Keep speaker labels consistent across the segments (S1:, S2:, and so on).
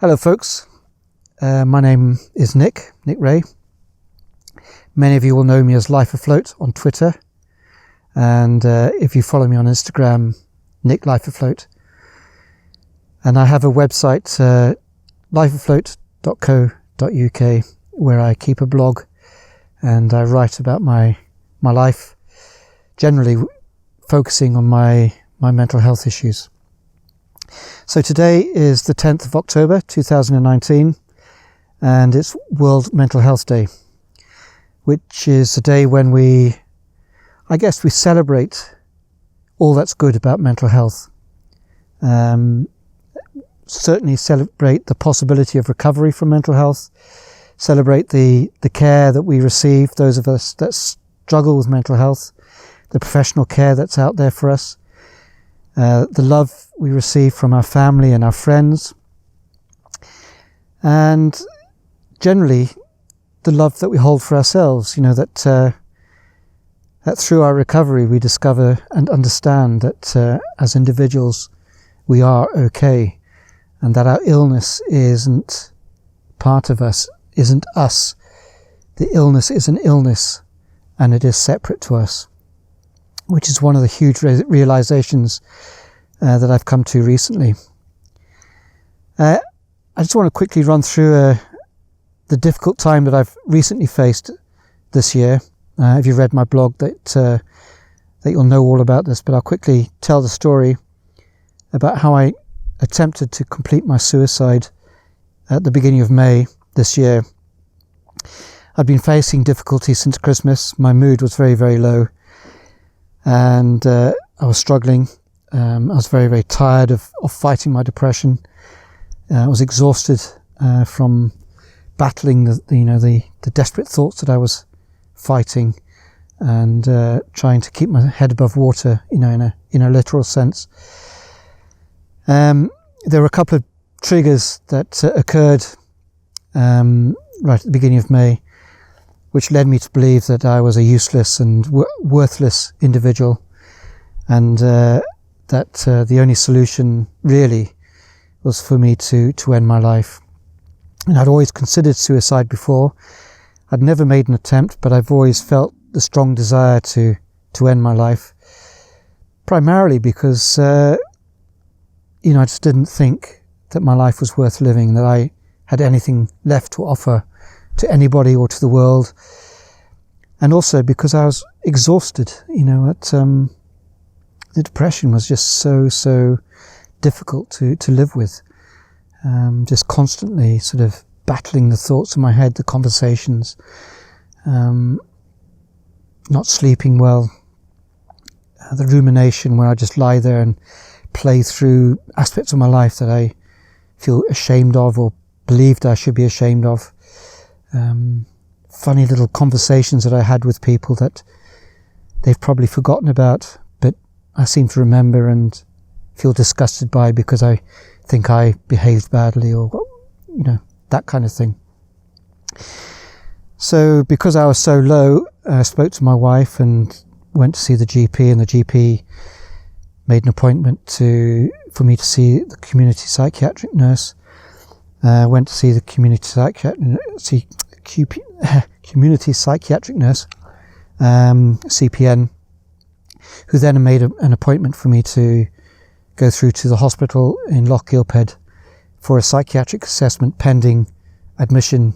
S1: Hello folks, my name is Nick Ray. Many of you will know me as Life Afloat on Twitter, and if you follow me on Instagram, Nick Life Afloat. And I have a website, lifeafloat.co.uk, where I keep a blog and I write about my life, generally focusing on my mental health issues. So today is the 10th of October 2019, and it's World Mental Health Day, which is the day when we celebrate all that's good about mental health. Certainly celebrate the possibility of recovery from mental health, celebrate the care that we receive, those of us that struggle with mental health, the professional care that's out there for us, the love we receive from our family and our friends, and generally the love that we hold for ourselves, that through our recovery we discover and understand that as individuals we are okay, and that our illness isn't part of us, isn't us. The illness is an illness and it is separate to us, which is one of the huge realizations that I've come to recently. I just want to quickly run through the difficult time that I've recently faced this year. If you've read my blog, that you'll know all about this, but I'll quickly tell the story about how I attempted to complete my suicide at the beginning of May this year. I'd been facing difficulty since Christmas. My mood was very, very low, and I was struggling. I was very, very tired of fighting my depression. I was exhausted from battling the desperate thoughts that I was fighting, and trying to keep my head above water, in a literal sense. There were a couple of triggers that occurred right at the beginning of May, which led me to believe that I was a useless and worthless individual, and that the only solution really was for me to end my life. And I'd always considered suicide before. I'd never made an attempt, but I've always felt the strong desire to end my life, primarily because I just didn't think that my life was worth living, that I had anything left to offer to anybody or to the world, and also because I was exhausted. The depression was just so difficult to live with, just constantly sort of battling the thoughts in my head, the conversations, not sleeping well, the rumination where I just lie there and play through aspects of my life that I feel ashamed of or believed I should be ashamed of. Funny little conversations that I had with people that they've probably forgotten about, but I seem to remember and feel disgusted by because I think I behaved badly, or that kind of thing. So because I was so low, I spoke to my wife and went to see the GP, and the GP made an appointment for me to see the community psychiatric nurse. Went to see the community psychiatric nurse, CPN, who then made an appointment for me to go through to the hospital in Loch Gilphead for a psychiatric assessment pending admission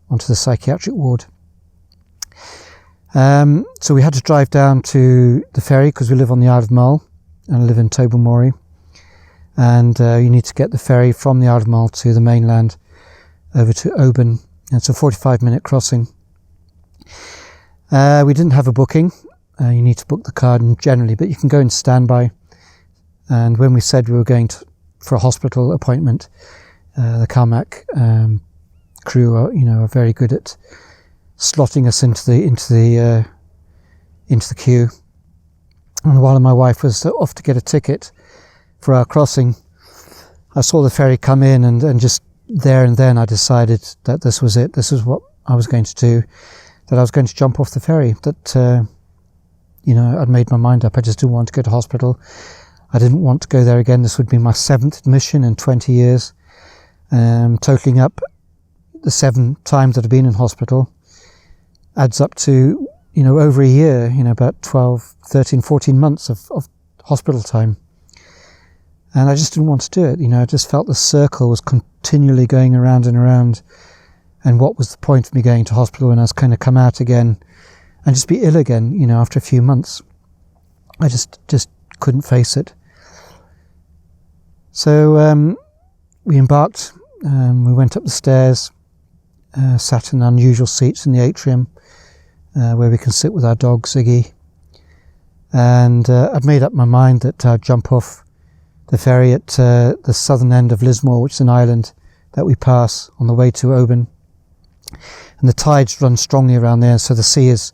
S1: onto the psychiatric ward. So we had to drive down to the ferry because we live on the Isle of Mull, and I live in Tobermory, and you need to get the ferry from the Isle of Mull to the mainland over to Oban, and it's a 45-minute crossing. We didn't have a booking. You need to book the car generally, but you can go in standby. And when we said we were going for a hospital appointment, the Carmack crew are very good at slotting us into the queue. And while my wife was off to get a ticket for our crossing, I saw the ferry come in, and just there and then I decided that this was it. This was what I was going to do, that I was going to jump off the ferry, that I'd made my mind up. I just didn't want to go to hospital. I didn't want to go there again. This would be my 7th admission in 20 years. totaling up the 7 times that I've been in hospital, adds up to, over a year, about 12, 13, 14 months of hospital time. And I just didn't want to do it. I just felt the circle was continually going around and around. And what was the point of me going to hospital when I was kind of come out again and just be ill again, after a few months? I just couldn't face it. So we embarked, we went up the stairs, sat in unusual seats in the atrium where we can sit with our dog, Ziggy. And I'd made up my mind that I'd jump off the ferry at the southern end of Lismore, which is an island that we pass on the way to Oban. And the tides run strongly around there, so the sea is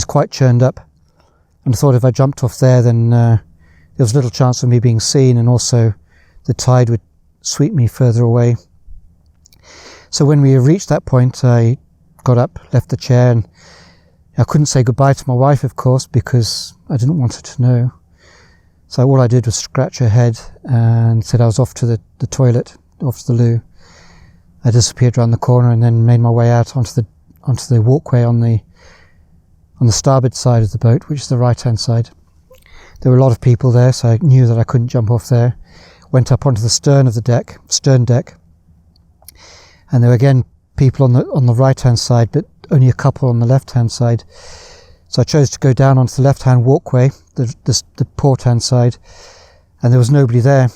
S1: quite churned up. And I thought if I jumped off there, then there was little chance of me being seen, and also the tide would sweep me further away. So when we reached that point, I got up, left the chair, and I couldn't say goodbye to my wife, of course, because I didn't want her to know. So all I did was scratch her head and said I was off to the toilet, off to the loo. I disappeared around the corner and then made my way out onto the walkway on the starboard side of the boat, which is the right-hand side. There were a lot of people there, so I knew that I couldn't jump off there. Went up onto the stern deck, and there were again people on the right-hand side, but only a couple on the left-hand side. So I chose to go down onto the left-hand walkway, the port-hand side, and there was nobody there.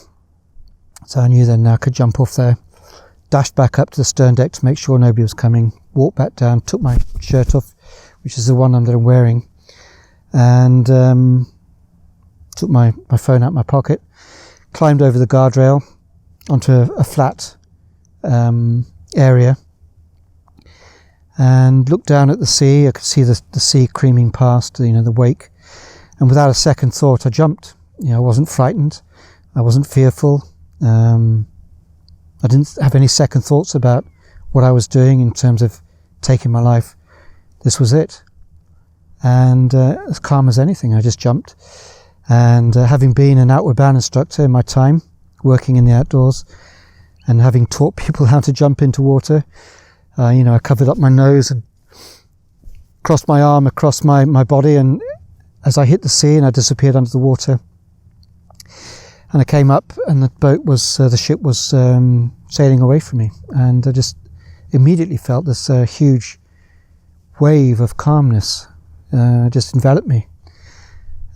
S1: So I knew then I could jump off there. Dashed back up to the stern deck to make sure nobody was coming. Walked back down, took my shirt off, which is the one that I'm wearing, and took my phone out of my pocket, climbed over the guardrail onto a flat area, and looked down at the sea. I could see the sea creaming past, the wake, and without a second thought I jumped. I wasn't frightened, I wasn't fearful, I didn't have any second thoughts about what I was doing in terms of taking my life. This was it. And as calm as anything, I just jumped. And having been an outward bound instructor in my time, working in the outdoors, and having taught people how to jump into water, I covered up my nose and crossed my arm across my body, and as I hit the sea and I disappeared under the water, and I came up and the ship was sailing away from me, and I just immediately felt this huge wave of calmness just enveloped me,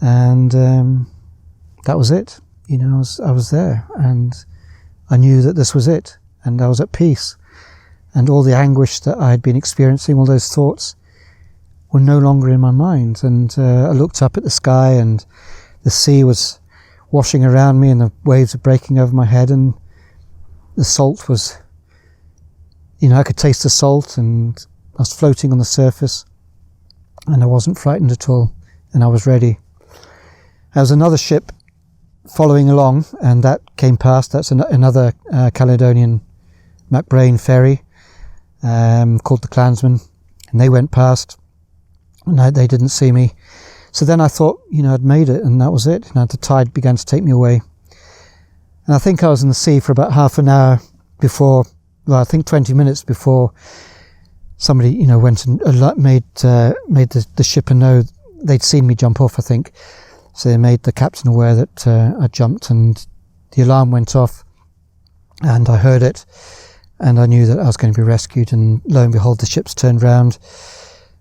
S1: and that was it. I was there, and I knew that this was it, and I was at peace, and all the anguish that I had been experiencing, all those thoughts, were no longer in my mind. And I looked up at the sky, and the sea was washing around me, and the waves were breaking over my head, and the salt was, I could taste the salt, and I was floating on the surface, and I wasn't frightened at all, and I was ready. There was another ship following along, and that came past. That's another Caledonian MacBrain ferry called the Clansman, and they went past, and they didn't see me. So then I thought, I'd made it, and that was it. The tide began to take me away. And I think I was in the sea for about half an hour before, 20 minutes before somebody, went and made the shipper know they'd seen me jump off, I think. So they made the captain aware that I jumped, and the alarm went off, and I heard it, and I knew that I was going to be rescued. And lo and behold, the ships turned round,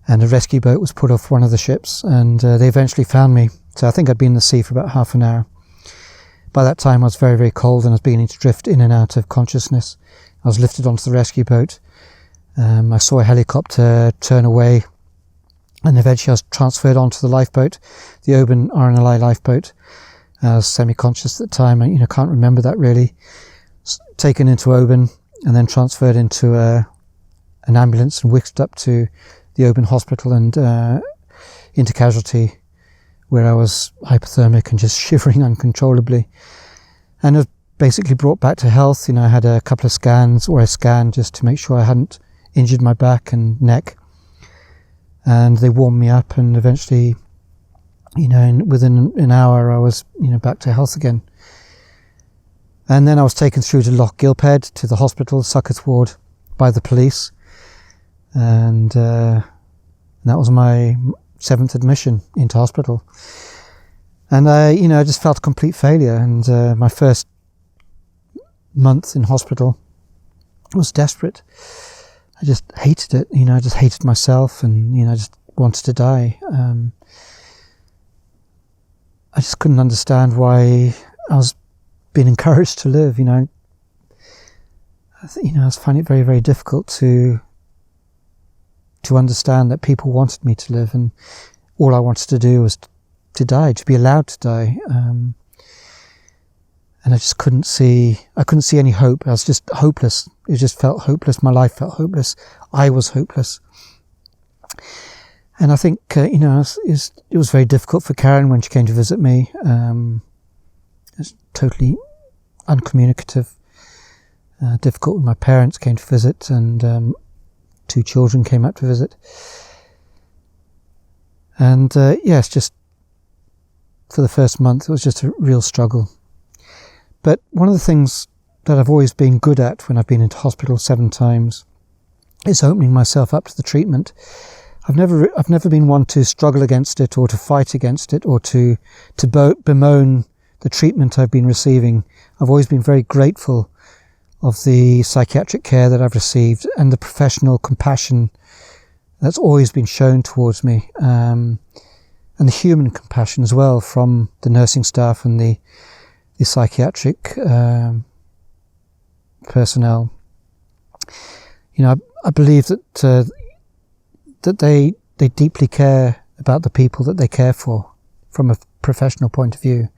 S1: and a rescue boat was put off one of the ships, and they eventually found me. So I think I'd been in the sea for about half an hour. By that time I was very, very cold, and I was beginning to drift in and out of consciousness. I was lifted onto the rescue boat. I saw a helicopter turn away, and eventually I was transferred onto the lifeboat, the Oban RNLI lifeboat. I was semi-conscious at the time. I can't remember that really. Taken into Oban, and then transferred into an ambulance and whisked up to the Oban hospital and into casualty, where I was hypothermic and just shivering uncontrollably, and I was basically brought back to health. I had a couple of scans, or a scan, just to make sure I hadn't injured my back and neck, and they warmed me up, and eventually, within an hour I was back to health again. And then I was taken through to Loch Gilphead, to the hospital, Succoth ward, by the police. And that was my 7th admission into hospital. And I just felt a complete failure. And my first month in hospital was desperate. I just hated it. I just hated myself, and I just wanted to die. I just couldn't understand why I was being encouraged to live. I was finding it very, very difficult to understand that people wanted me to live, and all I wanted to do was to die, to be allowed to die. And I just couldn't see any hope. I was just hopeless. It just felt hopeless. My life felt hopeless. I was hopeless. And I think, it was very difficult for Karen when she came to visit me. It's totally uncommunicative. Difficult when my parents came to visit, and 2 children came up to visit. And it's just, for the first month, it was just a real struggle. But one of the things that I've always been good at when I've been into hospital 7 times is opening myself up to the treatment. I've never been one to struggle against it, or to fight against it, or to bemoan the treatment I've been receiving. I've always been very grateful of the psychiatric care that I've received, and the professional compassion that's always been shown towards me, and the human compassion as well from the nursing staff and the psychiatric personnel. I believe that they deeply care about the people that they care for from a professional point of view.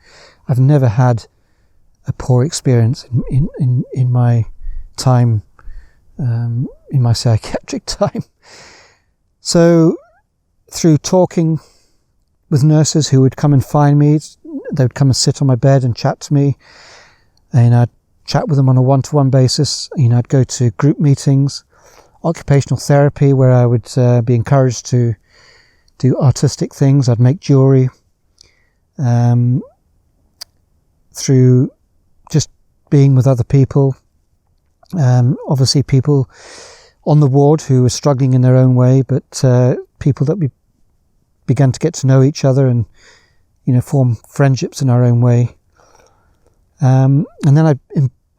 S1: I've never had a poor experience in my time, in my psychiatric time. So through talking with nurses who would come and find me, they would come and sit on my bed and chat to me, and I'd chat with them on a one-to-one basis. I'd go to group meetings, occupational therapy, where I would be encouraged to do artistic things. I'd make jewellery, through just being with other people. Obviously people on the ward who were struggling in their own way, but people that we began to get to know each other and form friendships in our own way. And then I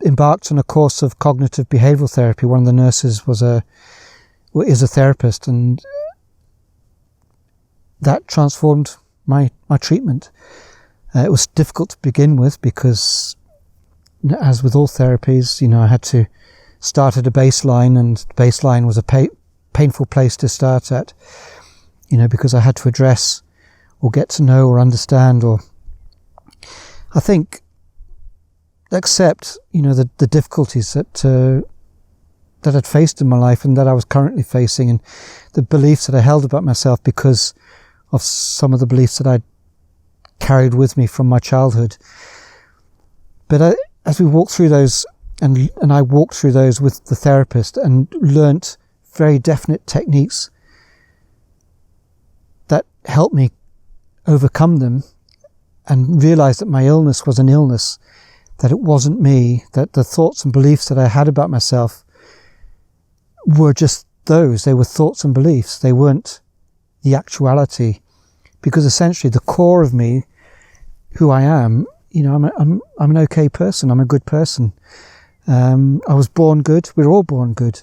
S1: embarked on a course of cognitive behavioural therapy. One of the nurses is a therapist, and that transformed my treatment. It was difficult to begin with because, as with all therapies, I had to start at a baseline, and the baseline was a painful place to start at, because I had to address or get to know or understand, or I think accept, the difficulties that I'd faced in my life and that I was currently facing, and the beliefs that I held about myself because of some of the beliefs that I'd carried with me from my childhood. But as we walked through those, and I walked through those with the therapist and learnt very definite techniques that helped me overcome them, and realised that my illness was an illness, that it wasn't me, that the thoughts and beliefs that I had about myself were just those. They were thoughts and beliefs. They weren't the actuality, because essentially the core of me, who I am, I'm an okay person. I'm a good person. I was born good. We're all born good.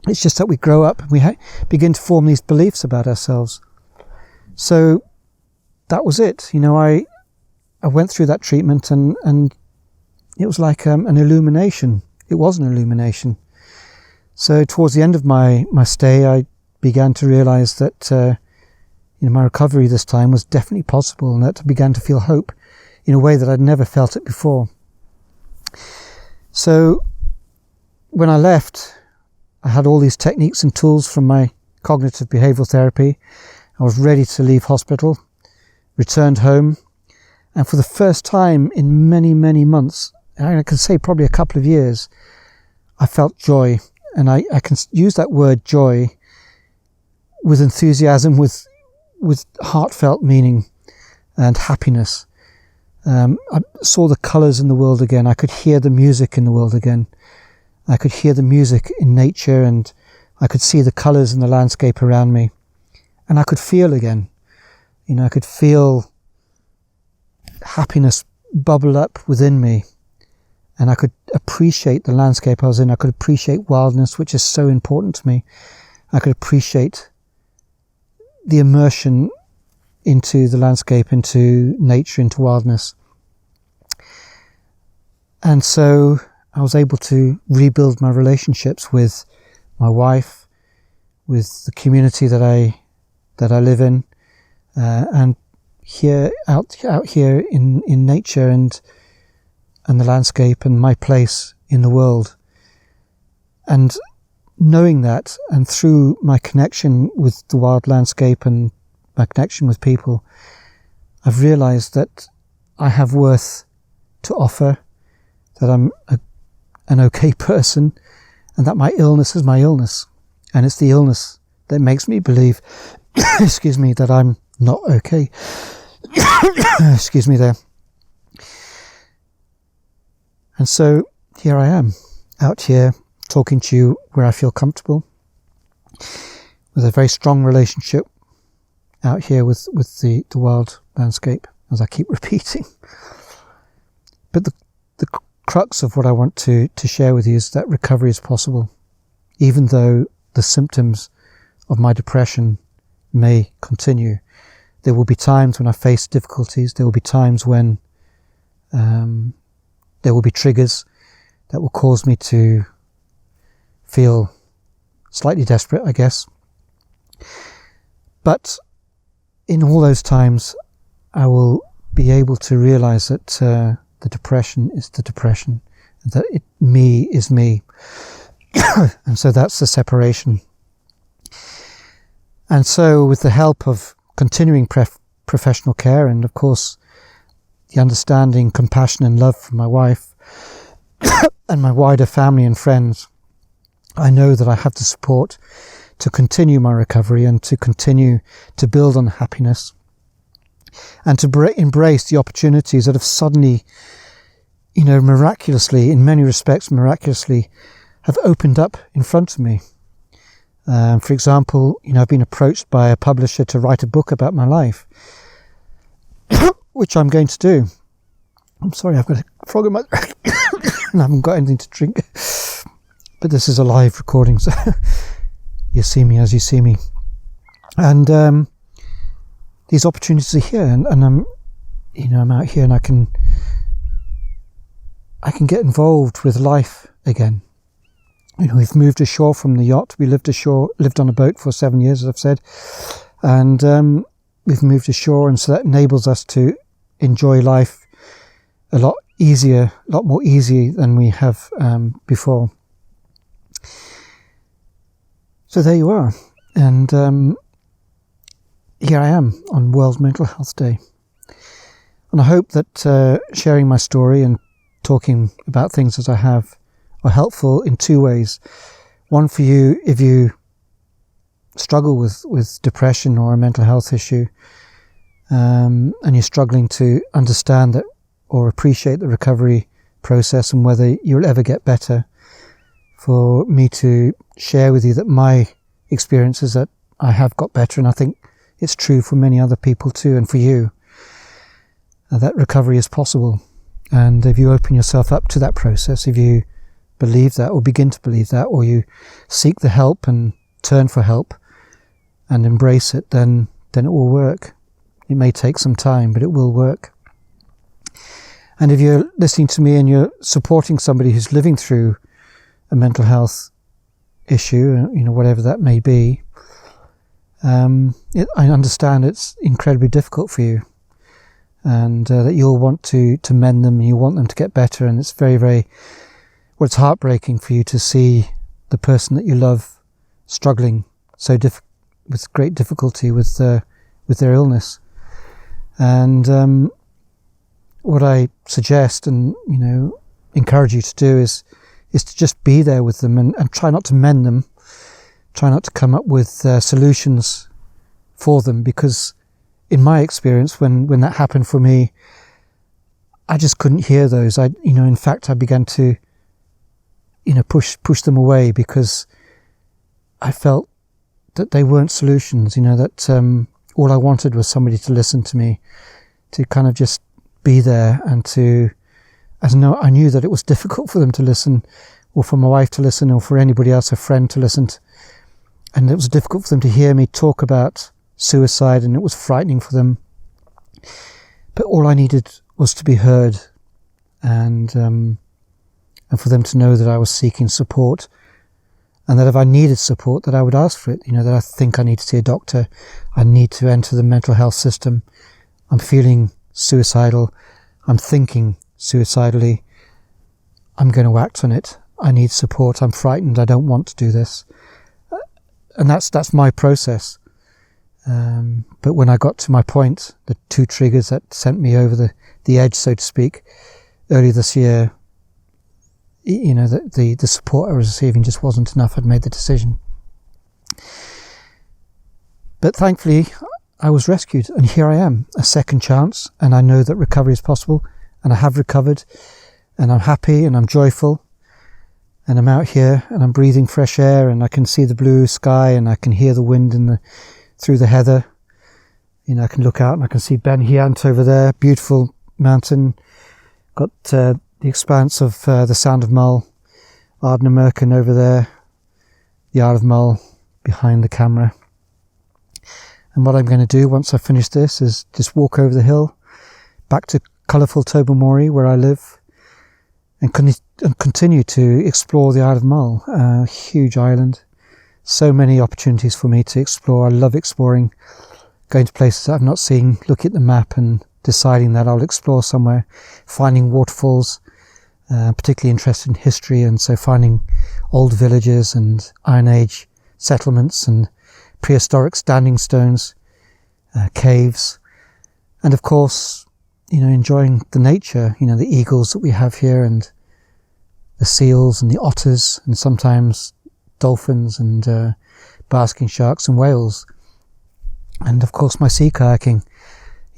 S1: It's just that we grow up and we begin to form these beliefs about ourselves. So that was it. I went through that treatment, and it was like an illumination. It was an illumination. So towards the end of my stay, I began to realise that my recovery this time was definitely possible, and that I began to feel hope in a way that I'd never felt it before. So when I left, I had all these techniques and tools from my cognitive behavioural therapy. I was ready to leave hospital, returned home, and for the first time in many, many months, I can say probably a couple of years, I felt joy. And I can use that word joy with enthusiasm, with heartfelt meaning and happiness. I saw the colours in the world again. I could hear the music in the world again. I could hear the music in nature, and I could see the colours in the landscape around me. And I could feel again. I could feel happiness bubble up within me. And I could appreciate the landscape I was in. I could appreciate wildness, which is so important to me. I could appreciate the immersion into the landscape, into nature, into wildness. And so I was able to rebuild my relationships with my wife, with the community that I live in, and here out here in nature and the landscape and my place in the world. And knowing that, and through my connection with the wild landscape and my connection with people, I've realized that I have worth to offer, that I'm an okay person, and that my illness is my illness. And it's the illness that makes me believe, excuse me, that I'm not okay. Excuse me there. And so here I am, out here, talking to you where I feel comfortable, with a very strong relationship out here with the wild landscape, as I keep repeating. But the crux of what I want to share with you is that recovery is possible, even though the symptoms of my depression may continue. There will be times when I face difficulties. There will be times when there will be triggers that will cause me to feel slightly desperate, I guess. But in all those times, I will be able to realize that the depression is the depression, and that me is me. And so that's the separation. And so with the help of continuing professional care, and of course the understanding, compassion and love from my wife and my wider family and friends, I know that I have the support to continue my recovery and to continue to build on happiness, and to embrace the opportunities that have suddenly, miraculously, in many respects miraculously, have opened up in front of me. For example, I've been approached by a publisher to write a book about my life, which I'm going to do. I'm sorry, I've got a frog in my throat and I haven't got anything to drink. But this is a live recording, so you see me as you see me. And these opportunities are here, and I'm out here, and I can get involved with life again. We've moved ashore from the yacht. We lived on a boat for 7 years, as I've said, and we've moved ashore, and so that enables us to enjoy life a lot more easy than we have before. So there you are, and here I am on World Mental Health Day, and I hope that sharing my story and talking about things as I have are helpful in two ways. One, for you, if you struggle with depression or a mental health issue, and you're struggling to understand that or appreciate the recovery process and whether you'll ever get better, for me to share with you that my experience is that I have got better, and I think it's true for many other people too, and for you, that recovery is possible. And if you open yourself up to that process, if you believe that, or begin to believe that, or you seek the help and turn for help and embrace it, then it will work. It may take some time, but it will work. And if you're listening to me and you're supporting somebody who's living through a mental health issue, whatever that may be, I understand it's incredibly difficult for you, and that you'll want to mend them, and you want them to get better, and it's very, very, it's heartbreaking for you to see the person that you love struggling with great difficulty with their illness. And what I suggest and encourage you to do is to just be there with them, and try not to mend them, try not to come up with solutions for them, because in my experience, when that happened for me, I just couldn't hear those. In fact, I began to, push them away because I felt that they weren't solutions, that all I wanted was somebody to listen to me, to kind of just be there, and I knew that it was difficult for them to listen, or for my wife to listen, or for anybody else, a friend to listen to. And it was difficult for them to hear me talk about suicide, and it was frightening for them. But all I needed was to be heard, and for them to know that I was seeking support, and that if I needed support, that I would ask for it. That I think I need to see a doctor, I need to enter the mental health system, I'm feeling suicidal, I'm thinking suicidally, I'm going to act on it, I need support, I'm frightened, I don't want to do this. And that's my process. But when I got to my point, the 2 triggers that sent me over the edge, so to speak, earlier this year, the support I was receiving just wasn't enough. I'd made the decision. But thankfully, I was rescued, and here I am, a second chance, and I know that recovery is possible, and I have recovered, and I'm happy, and I'm joyful, and I'm out here, and I'm breathing fresh air, and I can see the blue sky, and I can hear the wind through the heather. I can look out, and I can see Ben Hiant over there, beautiful mountain. Got the expanse of the Sound of Mull, Ardnamurchan over there, the Isle of Mull behind the camera. And what I'm going to do once I finish this is just walk over the hill, back to colourful Tobermory, where I live, and continue to explore the Isle of Mull, a huge island. So many opportunities for me to explore. I love exploring, going to places I've not seen, looking at the map and deciding that I'll explore somewhere, finding waterfalls, particularly interested in history, and so finding old villages and Iron Age settlements and prehistoric standing stones, caves, and of course, enjoying the nature, the eagles that we have here, and the seals and the otters, and sometimes dolphins and basking sharks and whales. And of course my sea kayaking.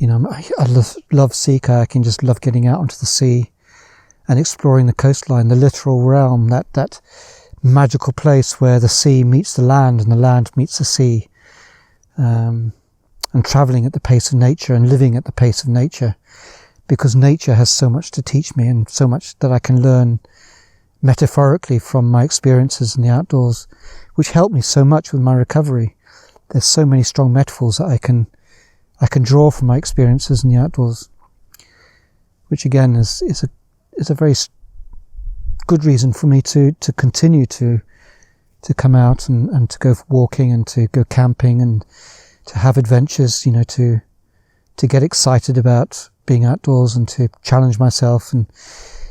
S1: I love sea kayaking, just love getting out onto the sea and exploring the coastline, the littoral realm, that magical place where the sea meets the land and the land meets the sea, and travelling at the pace of nature and living at the pace of nature, because nature has so much to teach me and so much that I can learn metaphorically from my experiences in the outdoors, which help me so much with my recovery. There's so many strong metaphors that I can draw from my experiences in the outdoors, which again is a very good reason for me to continue to come out and to go walking and to go camping and to have adventures, to get excited about being outdoors and to challenge myself, and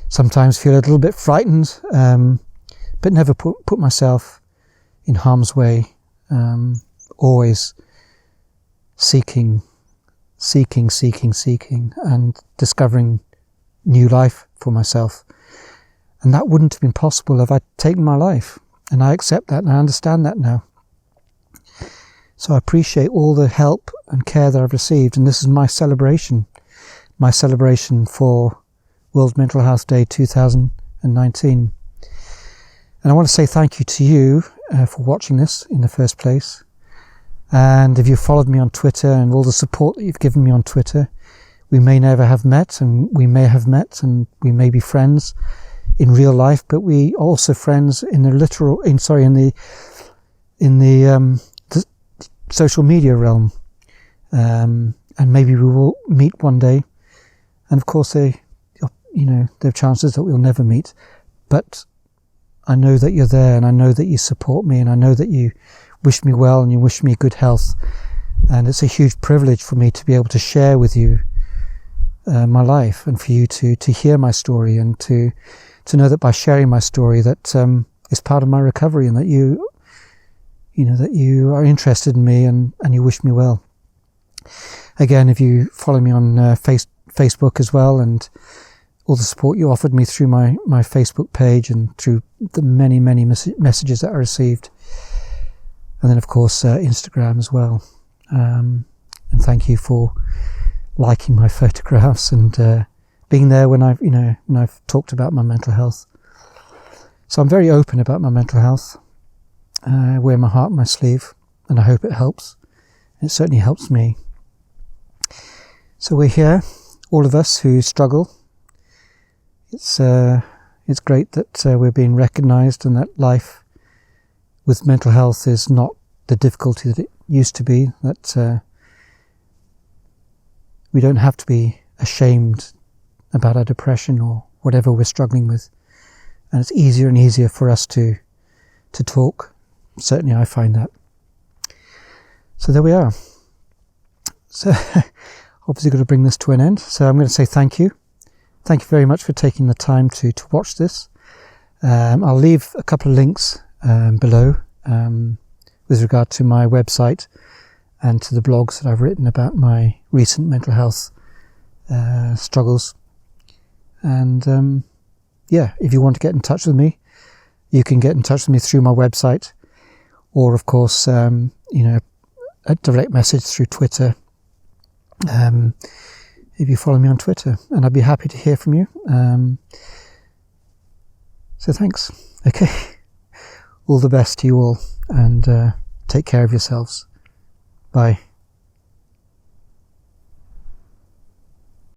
S1: sometimes feel a little bit frightened, but never put myself in harm's way, always seeking and discovering new life for myself. And that wouldn't have been possible if I'd taken my life, and I accept that and I understand that now. So I appreciate all the help and care that I've received, and this is my celebration for World Mental Health Day 2019. And I want to say thank you to you for watching this in the first place. And if you've followed me on Twitter and all the support that you've given me on Twitter, we may never have met, and we may have met, and we may be friends in real life, but we are also friends in the social media realm. And maybe we will meet one day. And of course, there are chances that we'll never meet, but I know that you're there, and I know that you support me, and I know that you wish me well and you wish me good health. And it's a huge privilege for me to be able to share with you my life, and for you to hear my story, and to know that by sharing my story that is part of my recovery, and that you are interested in me and you wish me well. Again, if you follow me on Facebook as well, and all the support you offered me through my Facebook page and through the many messages that I received, and then of course Instagram as well, and thank you for liking my photographs and being there when I've talked about my mental health. So I'm very open about my mental health. I wear my heart on my sleeve, and I hope it helps. It certainly helps me. So we're here, all of us who struggle. It's great that we're being recognised, and that life with mental health is not the difficulty that it used to be. That we don't have to be ashamed about our depression or whatever we're struggling with. And it's easier and easier for us to talk. Certainly I find that. So there we are. So obviously got to bring this to an end. So I'm going to say thank you. Thank you very much for taking the time to watch this. I'll leave a couple of links below with regard to my website and to the blogs that I've written about my recent mental health struggles. And if you want to get in touch with me, you can get in touch with me through my website, or of course, a direct message through Twitter. If you follow me on Twitter, and I'd be happy to hear from you. So thanks. Okay. All the best to you all, and take care of yourselves. Bye.